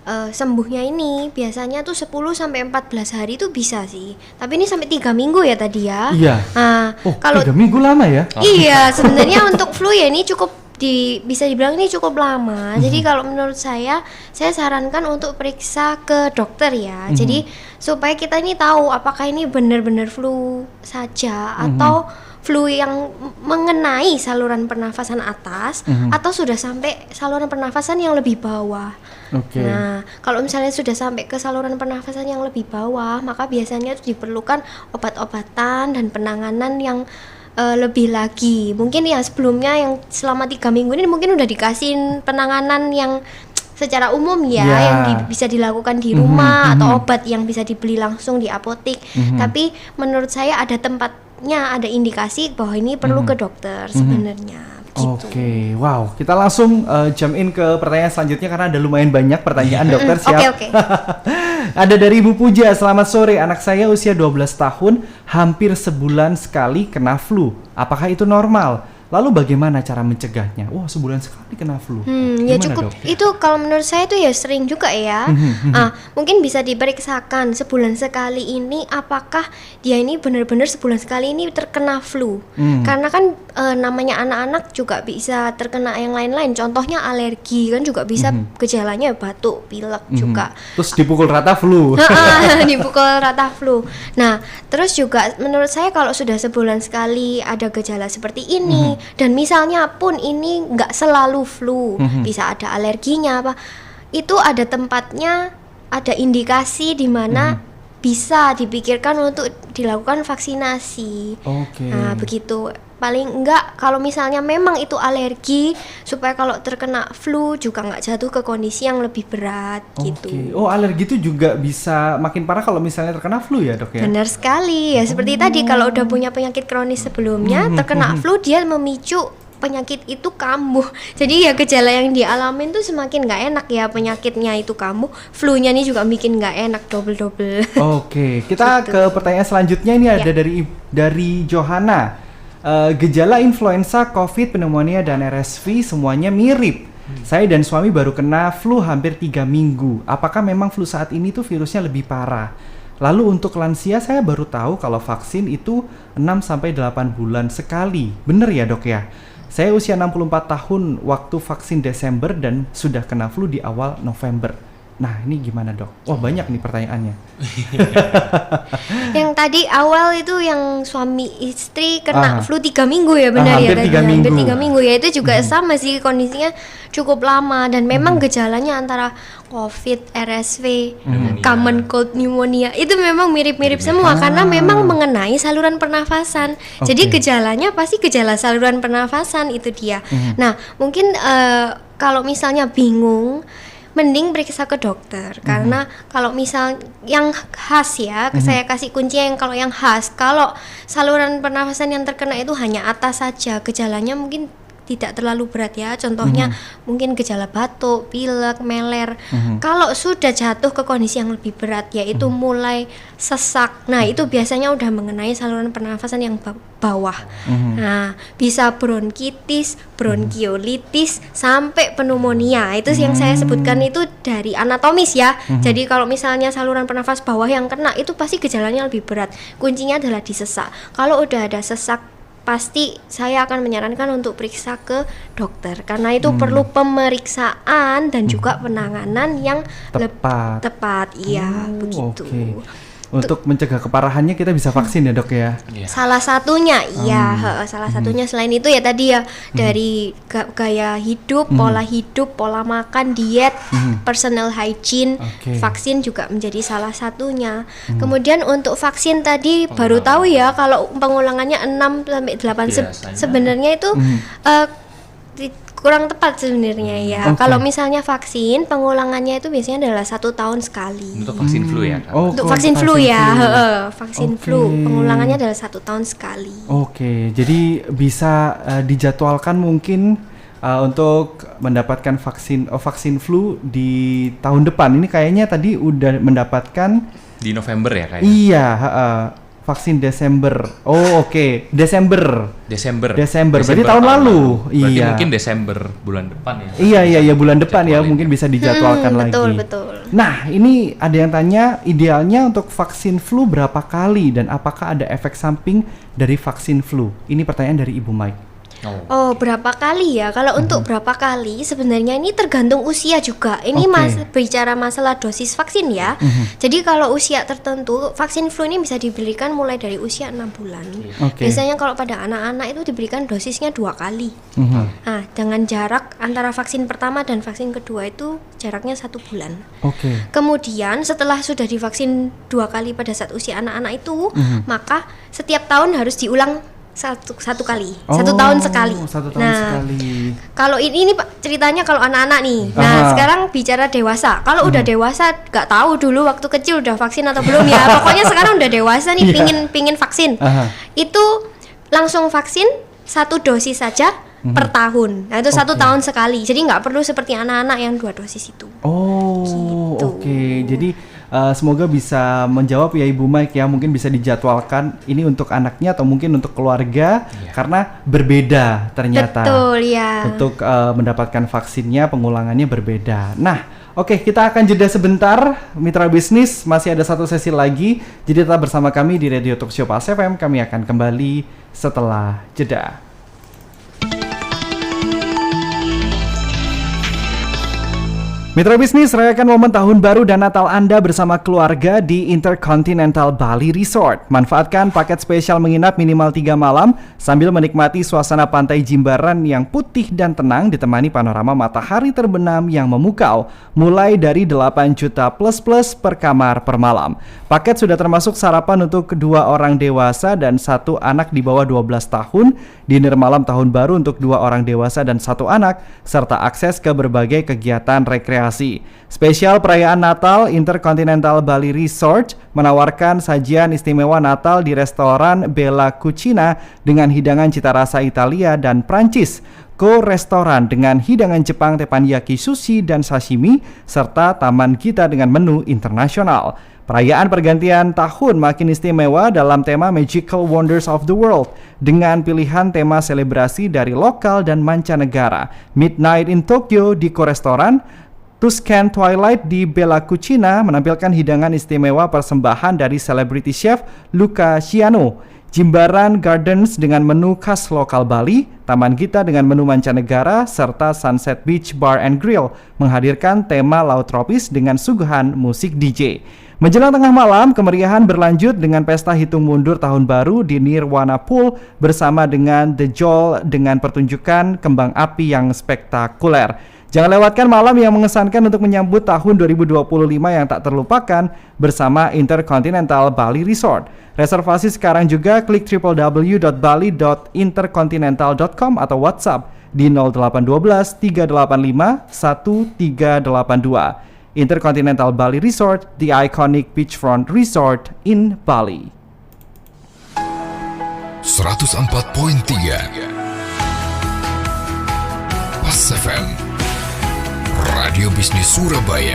sembuhnya ini biasanya tuh 10 sampai 14 hari itu bisa sih. Tapi ini sampai 3 minggu ya tadi ya. Iya. Nah, kalau 3 minggu lama ya? Iya, sebenarnya untuk flu ya ini cukup bisa dibilang ini cukup lama. Jadi kalau menurut saya sarankan untuk periksa ke dokter ya. Jadi supaya kita ini tahu apakah ini benar-benar flu saja atau flu yang mengenai saluran pernafasan atas atau sudah sampai saluran pernafasan yang lebih bawah. Nah, kalau misalnya sudah sampai ke saluran pernafasan yang lebih bawah, maka biasanya itu diperlukan obat-obatan dan penanganan yang lebih lagi. Mungkin ya sebelumnya yang selama 3 minggu ini mungkin udah dikasih penanganan yang secara umum ya, yang bisa dilakukan di rumah atau obat yang bisa dibeli langsung di apotek. Tapi menurut saya ada tempatnya, ada indikasi bahwa ini perlu ke dokter sebenarnya. Oke, wow. Kita langsung jump in ke pertanyaan selanjutnya karena ada lumayan banyak pertanyaan dokter. Siap? Oke. Ada dari Ibu Puja, selamat sore. Anak saya usia 12 tahun, hampir sebulan sekali kena flu. Apakah itu normal? Lalu bagaimana cara mencegahnya? Wah, sebulan sekali kena flu. Ya cukup. Dok? Itu kalau menurut saya itu ya sering juga ya. Mungkin bisa diperiksakan sebulan sekali ini apakah dia ini benar-benar sebulan sekali ini terkena flu. Karena kan namanya anak-anak juga bisa terkena yang lain-lain. Contohnya alergi kan juga bisa gejalanya batuk, pilek juga. Terus dipukul rata flu. Dipukul rata flu. Nah, terus juga menurut saya kalau sudah sebulan sekali ada gejala seperti ini dan misalnya pun ini nggak selalu flu, bisa ada alerginya apa, itu ada tempatnya, ada indikasi di mana bisa dipikirkan untuk dilakukan vaksinasi. Nah begitu. Paling enggak kalau misalnya memang itu alergi, supaya kalau terkena flu juga nggak jatuh ke kondisi yang lebih berat gitu. Oh, alergi itu juga bisa makin parah kalau misalnya terkena flu ya dok ya? Benar sekali ya, seperti tadi kalau udah punya penyakit kronis sebelumnya, terkena flu dia memicu penyakit itu kambuh. Jadi ya gejala yang dialamin tuh semakin nggak enak ya, penyakitnya itu kambuh, flu-nya nih juga bikin nggak enak double. Oke, kita ke pertanyaan selanjutnya ini ada dari Johanna. Gejala influenza, COVID, pneumonia, dan RSV semuanya mirip. Saya dan suami baru kena flu hampir 3 minggu. Apakah memang flu saat ini tuh virusnya lebih parah? Lalu untuk lansia saya baru tahu kalau vaksin itu 6-8 bulan sekali. Bener ya dok ya? Saya usia 64 tahun waktu vaksin Desember dan sudah kena flu di awal November. Nah ini gimana dok? Wah banyak nih pertanyaannya. Yang tadi awal itu yang suami istri kena flu 3 minggu ya benar ya? Hampir 3 minggu. Hampir 3 minggu ya, itu juga sama sih kondisinya cukup lama. Dan memang gejalanya antara COVID, RSV, common cold, pneumonia itu memang mirip-mirip semua karena memang mengenai saluran pernafasan. Jadi gejalanya pasti gejala saluran pernafasan itu dia. Nah mungkin kalau misalnya bingung, mending periksa ke dokter karena kalau misal yang khas ya, saya kasih kunci yang kalau yang khas, kalau saluran pernafasan yang terkena itu hanya atas saja, gejalanya mungkin tidak terlalu berat ya. Contohnya mungkin gejala batuk, pilek, meler. Kalau sudah jatuh ke kondisi yang lebih berat, yaitu mulai sesak. Nah, itu biasanya udah mengenai saluran pernafasan yang bawah. Nah, bisa bronkitis, bronkiolitis, sampai pneumonia. Itu yang saya sebutkan itu dari anatomis ya. Jadi kalau misalnya saluran pernafas bawah yang kena, itu pasti gejalanya lebih berat. Kuncinya adalah di sesak. Kalau udah ada sesak, pasti saya akan menyarankan untuk periksa ke dokter, karena itu perlu pemeriksaan dan juga penanganan yang tepat. Iya, begitu. Okay. Untuk mencegah keparahannya kita bisa vaksin ya dok ya? Salah satunya, salah satunya selain itu ya tadi ya dari gaya hidup, pola hidup, pola makan, diet, personal hygiene, vaksin juga menjadi salah satunya. Kemudian untuk vaksin tadi baru tahu ya kalau pengulangannya 6-8 sebenarnya itu kurang tepat sebenarnya ya. Kalau misalnya vaksin pengulangannya itu biasanya adalah 1 tahun sekali. Untuk vaksin flu ya kan? Untuk vaksin flu ya, vaksin flu pengulangannya adalah 1 tahun sekali. Oke, jadi bisa dijadwalkan mungkin untuk mendapatkan vaksin flu di tahun depan. Ini kayaknya tadi udah mendapatkan di November ya kayaknya? Iya, vaksin Desember. Oh oke. Desember. Berarti tahun lalu. Berarti mungkin Desember bulan depan ya. Iya bulan depan ya mungkin bisa dijadwalkan lagi. Betul. Nah, ini ada yang tanya idealnya untuk vaksin flu berapa kali dan apakah ada efek samping dari vaksin flu? Ini pertanyaan dari Ibu Mike. Oh, berapa kali ya? Kalau untuk berapa kali sebenarnya ini tergantung usia juga. Ini bicara masalah dosis vaksin ya. Jadi kalau usia tertentu, vaksin flu ini bisa diberikan mulai dari usia 6 bulan. Biasanya kalau pada anak-anak itu diberikan dosisnya 2 kali. Nah, dengan jarak antara vaksin pertama dan vaksin kedua itu jaraknya 1 bulan. Kemudian setelah sudah divaksin 2 kali pada saat usia anak-anak itu, maka setiap tahun harus diulang satu kali, 1 tahun sekali. Sekali. Kalau ini Pak ceritanya kalau anak-anak nih. Nah, sekarang bicara dewasa. Kalau udah dewasa, nggak tahu dulu waktu kecil udah vaksin atau belum ya. Pokoknya sekarang udah dewasa nih, pingin vaksin. Itu langsung vaksin 1 dosis saja per tahun. Nah, itu 1 tahun sekali. Jadi nggak perlu seperti anak-anak yang 2 dosis itu. Jadi semoga bisa menjawab ya Ibu Mike ya, mungkin bisa dijadwalkan ini untuk anaknya atau mungkin untuk keluarga karena berbeda ternyata. Betul ya. Untuk mendapatkan vaksinnya pengulangannya berbeda. Nah, kita akan jeda sebentar Mitra Bisnis, masih ada 1 sesi lagi. Jadi tetap bersama kami di Radio Talk Show Pas FM, kami akan kembali setelah jeda. Mitra Bisnis, rayakan momen tahun baru dan Natal Anda bersama keluarga di Intercontinental Bali Resort. Manfaatkan paket spesial menginap minimal 3 malam sambil menikmati suasana pantai Jimbaran yang putih dan tenang ditemani panorama matahari terbenam yang memukau. Mulai dari 8 juta plus per kamar per malam. Paket sudah termasuk sarapan untuk 2 orang dewasa dan 1 anak di bawah 12 tahun, dinner malam tahun baru untuk 2 orang dewasa dan 1 anak, serta akses ke berbagai kegiatan rekreasi. Spesial perayaan Natal, Intercontinental Bali Resort menawarkan sajian istimewa Natal di restoran Bella Cucina dengan hidangan cita rasa Italia dan Prancis, restoran dengan hidangan Jepang teppanyaki sushi dan sashimi, serta taman kita dengan menu internasional. Perayaan pergantian tahun makin istimewa dalam tema Magical Wonders of the World dengan pilihan tema selebrasi dari lokal dan mancanegara. Midnight in Tokyo di restoran, Tuscan Twilight di Bella Cucina menampilkan hidangan istimewa persembahan dari celebrity chef Luca Ciano. Jimbaran Gardens dengan menu khas lokal Bali, Taman Kita dengan menu mancanegara, serta Sunset Beach Bar and Grill menghadirkan tema laut tropis dengan suguhan musik DJ. Menjelang tengah malam, kemeriahan berlanjut dengan pesta hitung mundur tahun baru di Nirwana Pool bersama dengan The Jol dengan pertunjukan kembang api yang spektakuler. Jangan lewatkan malam yang mengesankan untuk menyambut tahun 2025 yang tak terlupakan bersama Intercontinental Bali Resort. Reservasi sekarang juga, klik www.bali.intercontinental.com atau WhatsApp di 0812 385 1382. Intercontinental Bali Resort, the iconic beachfront resort in Bali. 104.3 Pas FM, Radio Bisnis Surabaya.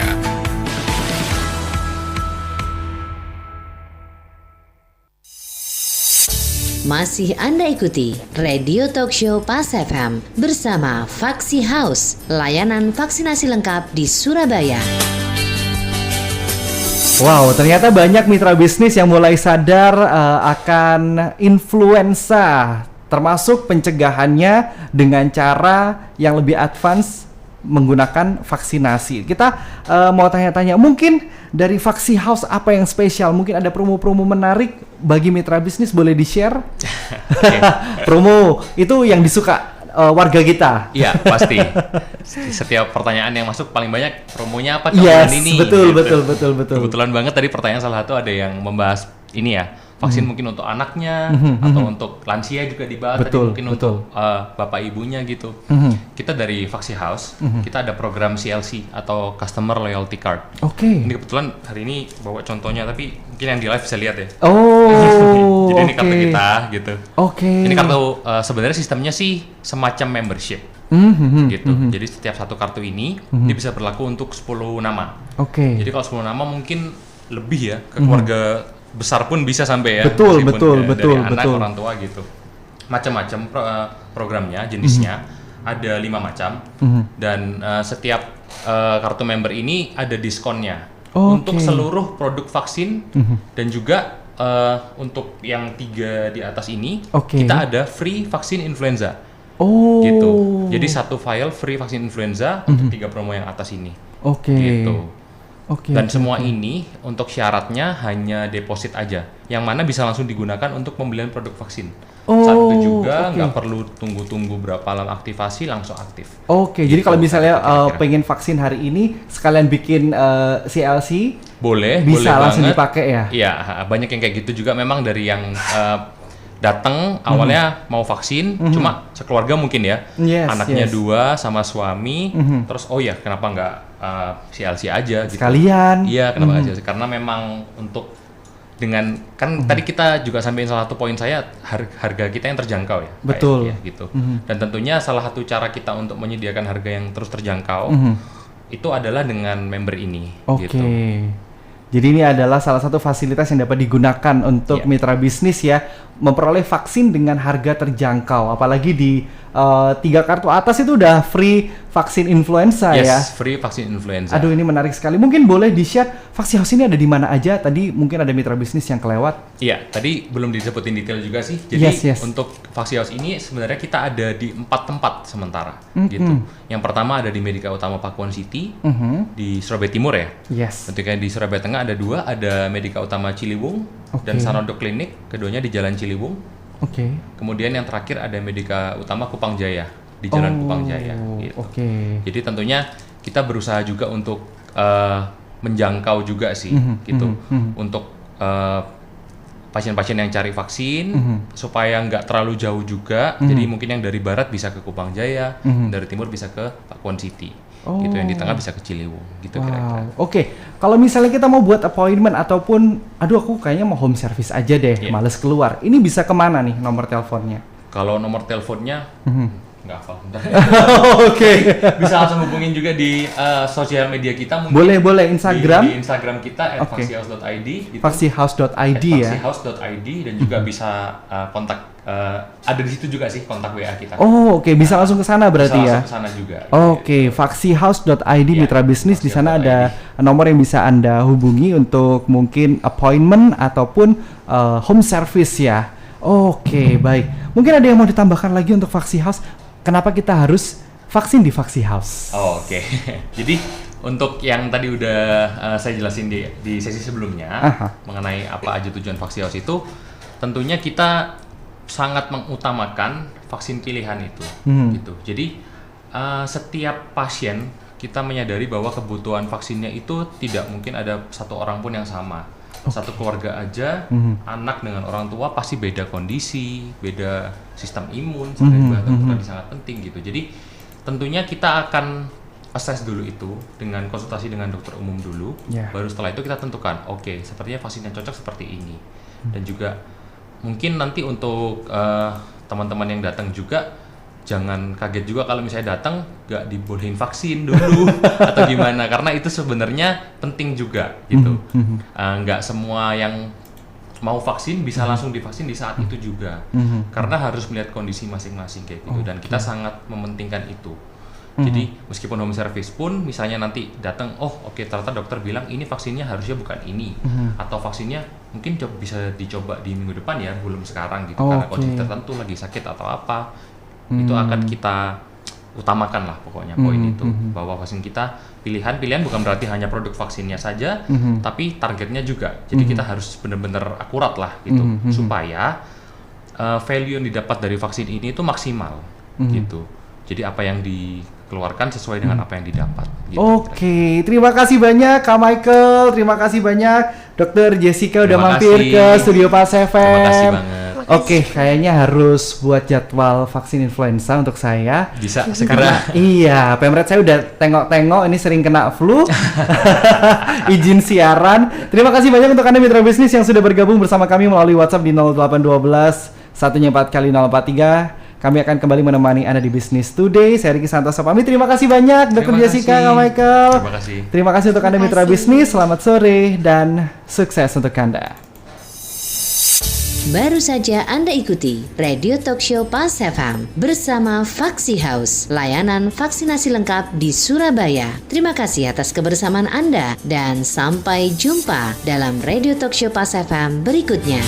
Masih Anda ikuti Radio Talk Show Pas FM bersama Vaksi House, layanan vaksinasi lengkap di Surabaya. Wow, ternyata banyak mitra bisnis yang mulai sadar akan influenza, termasuk pencegahannya dengan cara yang lebih advance menggunakan vaksinasi. Kita mau tanya-tanya, mungkin dari Vaksi House apa yang spesial? Mungkin ada promo-promo menarik bagi mitra bisnis, boleh di-share? Promo itu yang disuka warga kita. Iya, pasti. Setiap pertanyaan yang masuk paling banyak promonya apa Yes, ini? betul, gitu. betul. Kebetulan banget tadi pertanyaan salah satu ada yang membahas ini ya, vaksin mungkin untuk anaknya atau untuk lansia juga dibahas, Betul, tadi mungkin betul. untuk bapak ibunya gitu. Kita dari Vaksi House, kita ada program CLC atau Customer Loyalty Card. Oke. Ini kebetulan hari ini bawa contohnya, tapi mungkin yang di live bisa lihat ya. Oh, Jadi ini kartu oke. kita gitu. Oke. Ini kartu sebenarnya sistemnya sih semacam membership gitu. Jadi setiap satu kartu ini dia bisa berlaku untuk 10 nama. Oke. Jadi kalau 10 nama mungkin lebih ya, ke keluarga besar pun bisa sampai ya. Betul, meskipun betul, dari anak, betul. orang tua gitu. Macam-macam programnya, jenisnya ada 5 macam. Dan setiap kartu member ini ada diskonnya untuk Oke. seluruh produk vaksin dan juga untuk yang 3 di atas ini Oke. kita ada free vaksin influenza. Oh. Gitu. Jadi satu file free vaksin influenza untuk 3 promo yang atas ini. Oke. Gitu. Oke. Dan oke, semua oke. ini untuk syaratnya hanya deposit aja, yang mana bisa langsung digunakan untuk pembelian produk vaksin. Oh, Saat itu juga oke. nggak perlu tunggu-tunggu berapa lama aktivasi, langsung aktif. Oke, jadi Gitu, kalau misalnya kira-kira. pengen vaksin hari ini, sekalian bikin CLC, Boleh, bisa boleh langsung banget. dipakai ya? Iya, banyak yang kayak gitu juga memang dari yang datang awalnya mau vaksin, cuma sekeluarga mungkin ya, Yes, anaknya yes. 2 sama suami, terus oh ya kenapa nggak CLC aja gitu. Sekalian. Iya, kenapa aja? Karena memang untuk dengan kan tadi kita juga sampaikan salah satu poin saya, harga kita yang terjangkau ya. Pak, Betul. ya, gitu. Dan tentunya salah satu cara kita untuk menyediakan harga yang terus terjangkau itu adalah dengan member ini. Oke. Gitu. Jadi ini adalah salah satu fasilitas yang dapat digunakan untuk Iya. mitra bisnis ya, memperoleh vaksin dengan harga terjangkau. Apalagi di 3 kartu atas itu udah free vaksin influenza Yes, ya. free vaksin influenza. Aduh, ini menarik sekali. Mungkin boleh di-share Vaksi House ini ada di mana aja? Tadi mungkin ada mitra bisnis yang kelewat. Iya, tadi belum disebutin detail juga sih. Jadi Yes. untuk Vaksi House ini sebenarnya kita ada di 4 tempat sementara gitu. Yang pertama ada di Medika Utama Pakuan City di Surabaya Timur ya. Yes. Ketika di Surabaya Tengah ada 2, ada Medika Utama Ciliwung dan Oke. Sanodo Klinik, keduanya di Jalan Ciliwung. Oke. Kemudian yang terakhir ada Medika Utama Kupang Jaya di Jalan Kupang Jaya gitu. Oke. Jadi tentunya kita berusaha juga untuk menjangkau juga sih gitu untuk pasien-pasien yang cari vaksin supaya nggak terlalu jauh juga. Jadi mungkin yang dari barat bisa ke Kupang Jaya, dari timur bisa ke Pakuan City. Gitu, yang di tengah bisa ke Ciliwung gitu kira-kira. Wow. Oke, kalau misalnya kita mau buat appointment ataupun, aduh aku kayaknya mau home service aja deh, Iya. males keluar. Ini bisa kemana nih nomor teleponnya? Kalau nomor teleponnya nggak hafal. Oke. Bisa langsung hubungin juga di sosial media kita mungkin. Boleh Instagram. Di Instagram kita Oke. @vaksihouse.id gitu. Vaksihouse.id ya. Vaksihouse.id dan juga bisa kontak ada di situ juga sih kontak WA kita. Oh, oke, bisa langsung ke sana berarti Bisa ya. langsung ke sana juga. Oke, vaksihouse.id Iya, mitra bisnis, di sana ada vaksihouse.id. nomor yang bisa Anda hubungi untuk mungkin appointment ataupun home service ya. Oke, baik. Mungkin ada yang mau ditambahkan lagi untuk Vaksi House? Kenapa kita harus vaksin di Vaksi House? Oh, oke. Jadi untuk yang tadi udah saya jelasin di sesi sebelumnya Aha. mengenai apa aja tujuan Vaksi House itu, tentunya kita sangat mengutamakan vaksin pilihan itu, gitu. Jadi setiap pasien kita menyadari bahwa kebutuhan vaksinnya itu tidak mungkin ada satu orang pun yang sama. Satu keluarga aja, anak dengan orang tua pasti beda kondisi, beda sistem imun, tadi sangat penting gitu. Jadi tentunya kita akan assess dulu itu dengan konsultasi dengan dokter umum dulu, Yeah. baru setelah itu kita tentukan, oke, sepertinya vaksin yang cocok seperti ini. Dan juga mungkin nanti untuk teman-teman yang datang juga jangan kaget juga kalau misalnya datang nggak dibolehin vaksin dulu atau gimana, karena itu sebenarnya penting juga gitu. Nggak semua yang mau vaksin bisa langsung divaksin di saat itu juga, karena harus melihat kondisi masing-masing kayak gitu. Dan kita sangat mementingkan itu. Jadi meskipun home service pun misalnya nanti datang, ternyata dokter bilang ini vaksinnya harusnya bukan ini, atau vaksinnya mungkin bisa dicoba di minggu depan ya, belum sekarang gitu, karena kondisi tertentu lagi sakit atau apa, itu akan kita utamakan lah pokoknya poin itu, bahwa vaksin kita pilihan bukan berarti hanya produk vaksinnya saja, tapi targetnya juga. Jadi kita harus benar-benar akurat lah gitu, supaya value yang didapat dari vaksin ini itu maksimal gitu. Jadi apa yang dikeluarkan sesuai dengan apa yang didapat. Gitu, Oke, terima kasih banyak Kak Michael, terima kasih banyak Dokter Jessica udah mampir ke studio Pas FM. Terima kasih banget. Oke, kayaknya harus buat jadwal vaksin influenza untuk saya. Bisa segera. Iya, Pemret saya udah tengok-tengok ini sering kena flu. Izin siaran. Terima kasih banyak untuk Anda mitra bisnis yang sudah bergabung bersama kami melalui WhatsApp di 0812 144 kali 043. Kami akan kembali menemani Anda di Business Today. Saya Ricky Santoso pamit. Terima kasih banyak Dr. Jessica, Kak Michael. Terima kasih. Terima kasih untuk Anda mitra bisnis. Selamat sore dan sukses untuk Anda. Baru saja Anda ikuti Radio Talk Show Pas FM bersama Vaksi House, layanan vaksinasi lengkap di Surabaya. Terima kasih atas kebersamaan Anda dan sampai jumpa dalam Radio Talk Show Pas FM berikutnya.